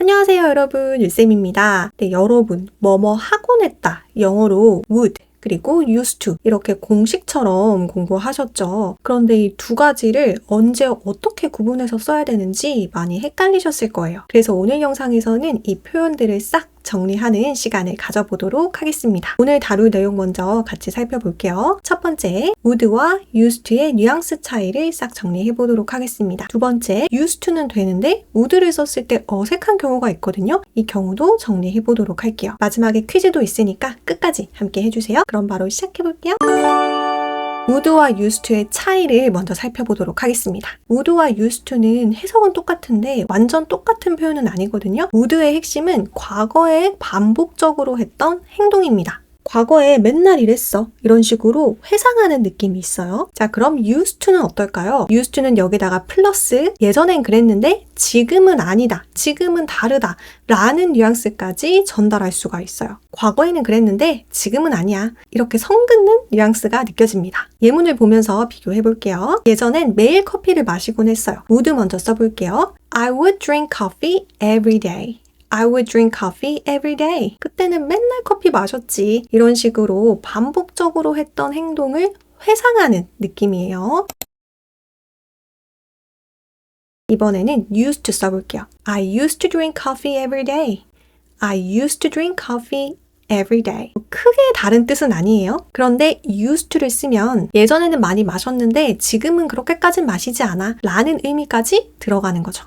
안녕하세요 여러분, 율쌤입니다. 네, 여러분 뭐뭐 하곤 했다 영어로 would 그리고 used to 이렇게 공식처럼 공부하셨죠. 그런데 이 두 가지를 언제 어떻게 구분해서 써야 되는지 많이 헷갈리셨을 거예요. 그래서 오늘 영상에서는 이 표현들을 싹 정리하는 시간을 가져보도록 하겠습니다. 오늘 다룰 내용 먼저 같이 살펴볼게요. 첫 번째, would와 used to의 뉘앙스 차이를 싹 정리해 보도록 하겠습니다. 두 번째, used to는 되는데 would를 썼을 때 어색한 경우가 있거든요. 이 경우도 정리해 보도록 할게요. 마지막에 퀴즈도 있으니까 끝까지 함께 해주세요. 그럼 바로 시작해 볼게요. would와 used to의 차이를 먼저 살펴보도록 하겠습니다. would와 used to는 해석은 똑같은데 완전 똑같은 표현은 아니거든요. would의 핵심은 과거에 반복적으로 했던 행동입니다. 과거에 맨날 이랬어. 이런 식으로 회상하는 느낌이 있어요. 자, 그럼 used to는 어떨까요? used to는 여기다가 플러스 예전엔 그랬는데 지금은 아니다. 지금은 다르다. 라는 뉘앙스까지 전달할 수가 있어요. 과거에는 그랬는데 지금은 아니야. 이렇게 성긋는 뉘앙스가 느껴집니다. 예문을 보면서 비교해 볼게요. 예전엔 매일 커피를 마시곤 했어요. would 먼저 써볼게요. I would drink coffee every day. I would drink coffee every day. 그때는 맨날 커피 마셨지. 이런 식으로 반복적으로 했던 행동을 회상하는 느낌이에요. 이번에는 used to 써볼게요. I used to drink coffee every day. I used to drink coffee every day. 크게 다른 뜻은 아니에요. 그런데 used to를 쓰면 예전에는 많이 마셨는데 지금은 그렇게까진 마시지 않아 라는 의미까지 들어가는 거죠.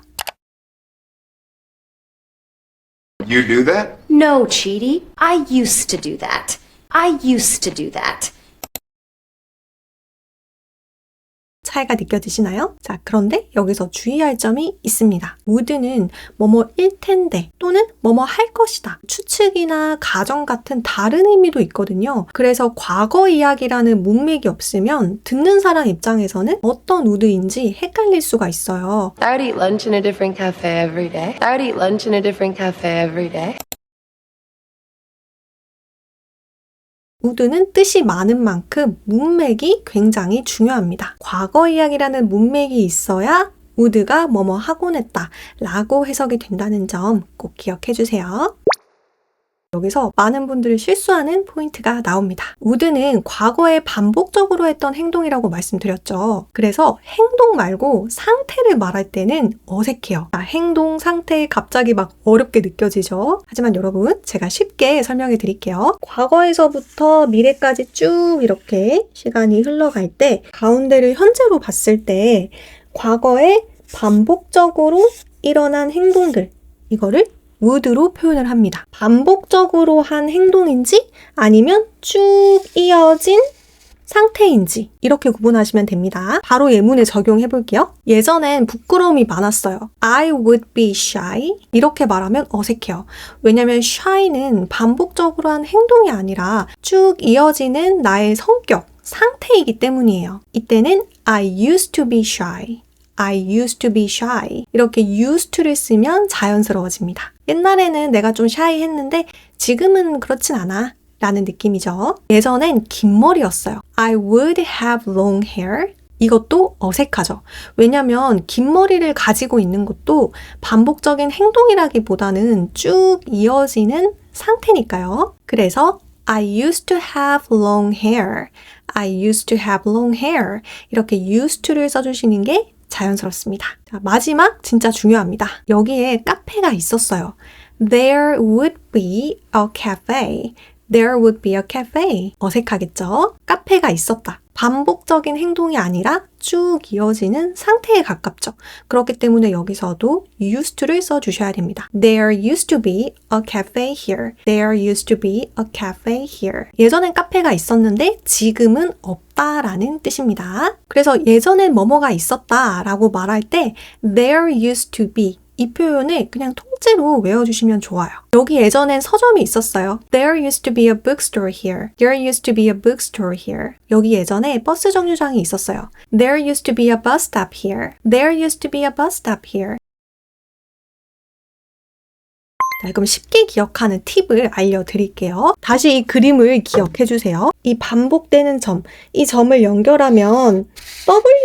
You do that? No, Chidi. I used to do that. I used to do that. 차이가 느껴지시나요? 자, 그런데 여기서 주의할 점이 있습니다. would는 뭐뭐일 텐데 또는 뭐뭐 할 것이다. 추측이나 가정 같은 다른 의미도 있거든요. 그래서 과거 이야기라는 문맥이 없으면 듣는 사람 입장에서는 어떤 would인지 헷갈릴 수가 있어요. I would eat lunch in a different cafe every day. I would eat lunch in a different cafe every day. would는 뜻이 많은 만큼 문맥이 굉장히 중요합니다. 과거 이야기라는 문맥이 있어야 would가 뭐뭐 하곤 했다 라고 해석이 된다는 점 꼭 기억해 주세요. 여기서 많은 분들이 실수하는 포인트가 나옵니다. would는 과거에 반복적으로 했던 행동이라고 말씀드렸죠. 그래서 행동 말고 상태를 말할 때는 어색해요. 행동, 상태 갑자기 막 어렵게 느껴지죠. 하지만 여러분, 제가 쉽게 설명해 드릴게요. 과거에서부터 미래까지 쭉 이렇게 시간이 흘러갈 때 가운데를 현재로 봤을 때 과거에 반복적으로 일어난 행동들, 이거를 would로 표현을 합니다. 반복적으로 한 행동인지 아니면 쭉 이어진 상태인지 이렇게 구분하시면 됩니다. 바로 예문에 적용해 볼게요. 예전엔 부끄러움이 많았어요. I would be shy. 이렇게 말하면 어색해요. 왜냐면 shy는 반복적으로 한 행동이 아니라 쭉 이어지는 나의 성격, 상태이기 때문이에요. 이때는 I used to be shy. I used to be shy. 이렇게 used to를 쓰면 자연스러워집니다. 옛날에는 내가 좀 shy했는데 지금은 그렇진 않아 라는 느낌이죠. 예전엔 긴 머리였어요. I would have long hair. 이것도 어색하죠. 왜냐면 긴 머리를 가지고 있는 것도 반복적인 행동이라기보다는 쭉 이어지는 상태니까요. 그래서 I used to have long hair. I used to have long hair. 이렇게 used to를 써주시는 게 자연스럽습니다. 자, 마지막 진짜 중요합니다. 여기에 카페가 있었어요. There would be a cafe. There would be a cafe. 어색하겠죠? 카페가 있었다. 반복적인 행동이 아니라 쭉 이어지는 상태에 가깝죠. 그렇기 때문에 여기서도 used to를 써주셔야 됩니다. There used to be a cafe here. There used to be a cafe here. 예전엔 카페가 있었는데 지금은 없다라는 뜻입니다. 그래서 예전엔 뭐뭐가 있었다라고 말할 때 there used to be 이 표현을 그냥 통째로 외워주시면 좋아요. 여기 예전엔 서점이 있었어요. There used to be a bookstore here. There used to be a bookstore here. 여기 예전에 버스 정류장이 있었어요. There used to be a bus stop here. There used to be a bus stop here. 자, 그럼 쉽게 기억하는 팁을 알려드릴게요. 다시 이 그림을 기억해주세요. 이 반복되는 점, 이 점을 연결하면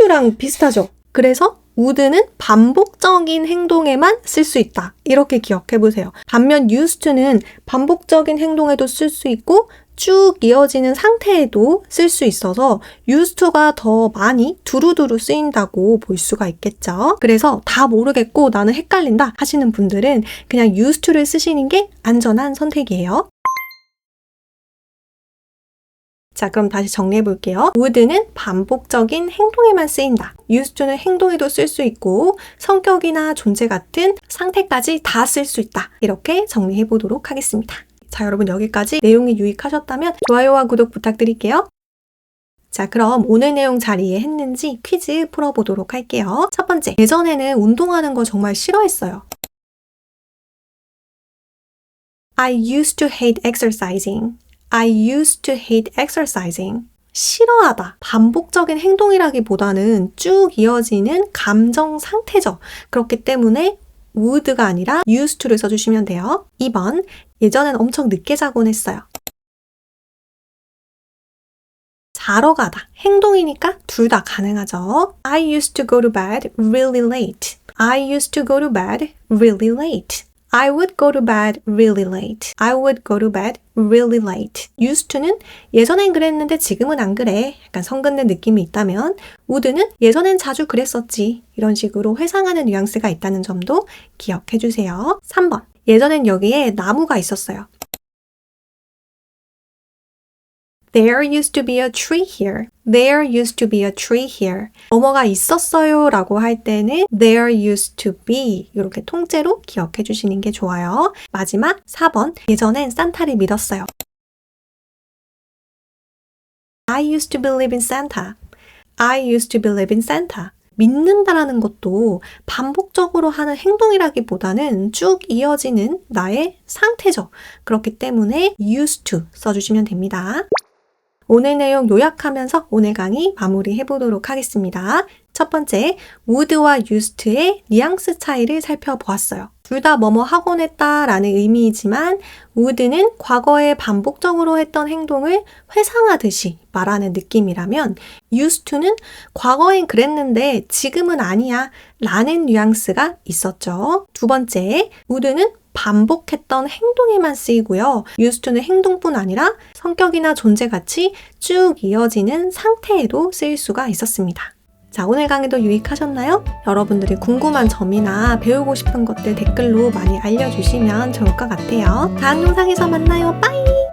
W랑 비슷하죠? 그래서 would는 반복적인 행동에만 쓸 수 있다. 이렇게 기억해 보세요. 반면 used to는 반복적인 행동에도 쓸 수 있고 쭉 이어지는 상태에도 쓸 수 있어서 used to가 더 많이 두루두루 쓰인다고 볼 수가 있겠죠. 그래서 다 모르겠고 나는 헷갈린다 하시는 분들은 그냥 used to를 쓰시는 게 안전한 선택이에요. 자, 그럼 다시 정리해 볼게요. would는 반복적인 행동에만 쓰인다. used to는 행동에도 쓸 수 있고 성격이나 존재 같은 상태까지 다 쓸 수 있다. 이렇게 정리해 보도록 하겠습니다. 자, 여러분 여기까지 내용이 유익하셨다면 좋아요와 구독 부탁드릴게요. 자, 그럼 오늘 내용 잘 이해했는지 퀴즈 풀어보도록 할게요. 첫 번째, 예전에는 운동하는 거 정말 싫어했어요. I used to hate exercising. I used to hate exercising. 싫어하다, 반복적인 행동이라기보다는 쭉 이어지는 감정 상태죠. 그렇기 때문에 would가 아니라 used to를 써주시면 돼요. 2번, 예전엔 엄청 늦게 자곤 했어요. 자러 가다, 행동이니까 둘 다 가능하죠. I used to go to bed really late. I used to go to bed really late. I would go to bed really late. I would go to bed really late. used to는 예전엔 그랬는데 지금은 안 그래. 약간 성근는 느낌이 있다면 would는 예전엔 자주 그랬었지. 이런 식으로 회상하는 뉘앙스가 있다는 점도 기억해 주세요. 3번. 예전엔 여기에 나무가 있었어요. There used to be a tree here. There used to be a tree here. 뭐뭐가 있었어요 라고 할 때는 there used to be 이렇게 통째로 기억해 주시는 게 좋아요. 마지막 4번. 예전엔 산타를 믿었어요. I used to believe in Santa. I used to believe in Santa. 믿는다라는 것도 반복적으로 하는 행동이라기보다는 쭉 이어지는 나의 상태죠. 그렇기 때문에 used to 써주시면 됩니다. 오늘 내용 요약하면서 오늘 강의 마무리해 보도록 하겠습니다. 첫 번째, would와 used의 뉘앙스 차이를 살펴보았어요. 둘 다 뭐뭐 하곤 했다라는 의미이지만 would는 과거에 반복적으로 했던 행동을 회상하듯이 말하는 느낌이라면 used to는 과거엔 그랬는데 지금은 아니야 라는 뉘앙스가 있었죠. 두 번째, would는 반복했던 행동에만 쓰이고요. used to는 행동뿐 아니라 성격이나 존재같이 쭉 이어지는 상태에도 쓰일 수가 있었습니다. 자, 오늘 강의도 유익하셨나요? 여러분들이 궁금한 점이나 배우고 싶은 것들 댓글로 많이 알려주시면 좋을 것 같아요. 다음 영상에서 만나요. 빠이!